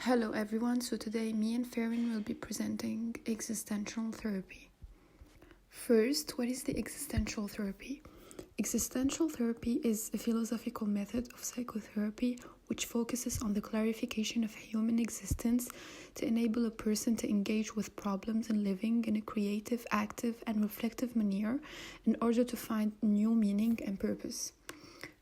Hello everyone, so today me and Farron will be presenting existential therapy. First, what is the existential therapy? Existential therapy is a philosophical method of psychotherapy which focuses on the clarification of human existence to enable a person to engage with problems and living in a creative, active, and reflective manner in order to find new meaning and purpose.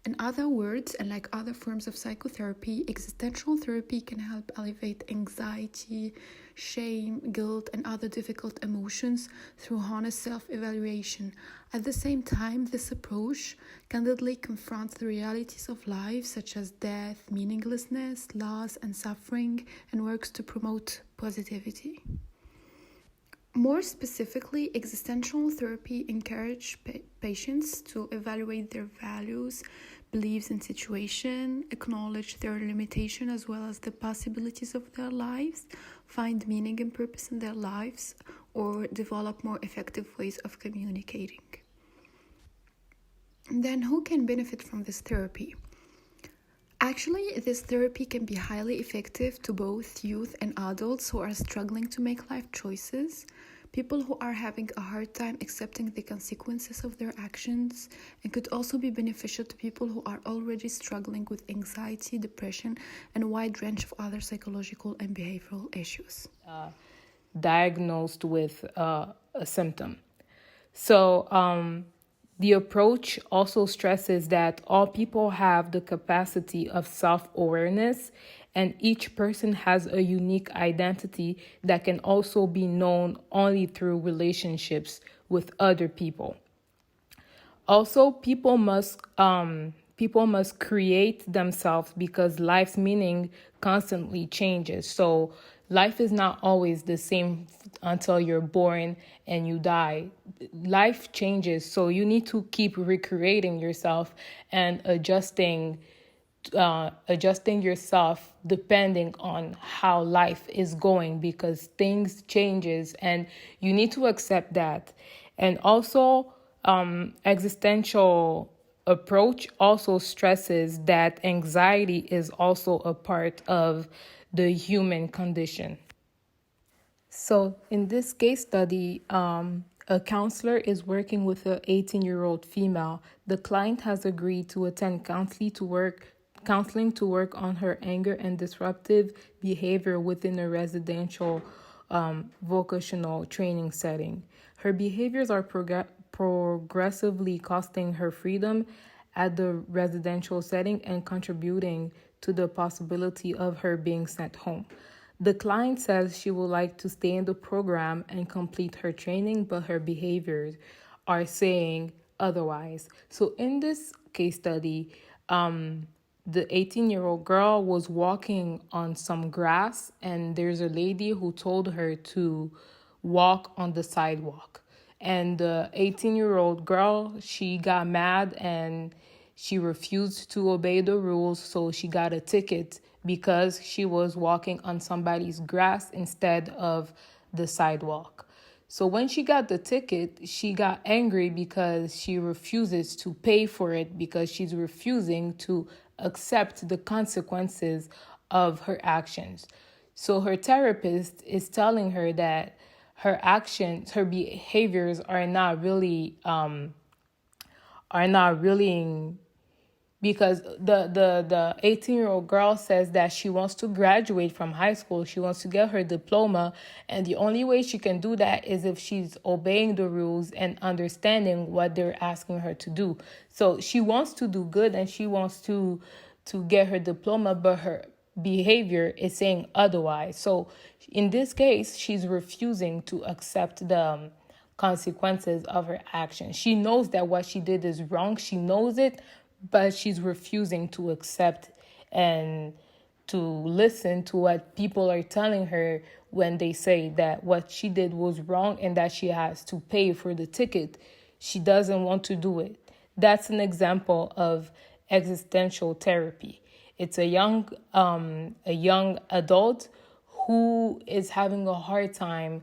In other words, and like other forms of psychotherapy, existential therapy can help elevate anxiety, shame, guilt, and other difficult emotions through honest self-evaluation. At the same time, this approach candidly confronts the realities of life, such as death, meaninglessness, loss, and suffering, and works to promote positivity. More specifically, existential therapy encourages patients to evaluate their values, beliefs, and situation, acknowledge their limitation as well as the possibilities of their lives, find meaning and purpose in their lives, or develop more effective ways of communicating. Then, who can benefit from this therapy? Actually, this therapy can be highly effective to both youth and adults who are struggling to make life choices, people who are having a hard time accepting the consequences of their actions, and could also be beneficial to people who are already struggling with anxiety, depression, and a wide range of other psychological and behavioral issues. Diagnosed with a symptom. So, the approach also stresses that all people have the capacity of self-awareness, and each person has a unique identity that can also be known only through relationships with other people. Also, people must create themselves because life's meaning constantly changes. So life is not always the same until you're born and you die. Life changes, so you need to keep recreating yourself and adjusting yourself depending on how life is going, because things changes and you need to accept that. And also, existential approach also stresses that anxiety is also a part of the human condition. So in this case study, a counselor is working with an 18-year-old female. The client has agreed to attend counseling to work on her anger and disruptive behavior within a residential vocational training setting. Her behaviors are progressively costing her freedom at the residential setting and contributing to the possibility of her being sent home. The client says she would like to stay in the program and complete her training, but her behaviors are saying otherwise. So in this case study, the 18-year-old girl was walking on some grass, and there's a lady who told her to walk on the sidewalk. And the 18-year-old girl, she got mad and she refused to obey the rules, so she got a ticket because she was walking on somebody's grass instead of the sidewalk. So when she got the ticket, she got angry because she refuses to pay for it, because she's refusing to accept the consequences of her actions. So her therapist is telling her that her actions, her behaviors are not really because the 18-year-old girl says that she wants to graduate from high school. She wants to get her diploma, and the only way she can do that is if she's obeying the rules and understanding what they're asking her to do. So she wants to do good and she wants to get her diploma, but her behavior is saying otherwise. So in this case, she's refusing to accept the consequences of her actions. She knows that what she did is wrong. She knows it, but she's refusing to accept and to listen to what people are telling her when they say that what she did was wrong and that she has to pay for the ticket. She doesn't want to do it. That's an example of existential therapy. It's a young adult who is having a hard time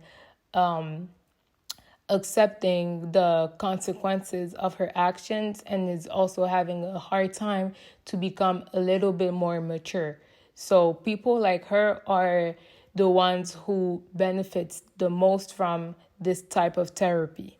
accepting the consequences of her actions, and is also having a hard time to become a little bit more mature. So people like her are the ones who benefits the most from this type of therapy.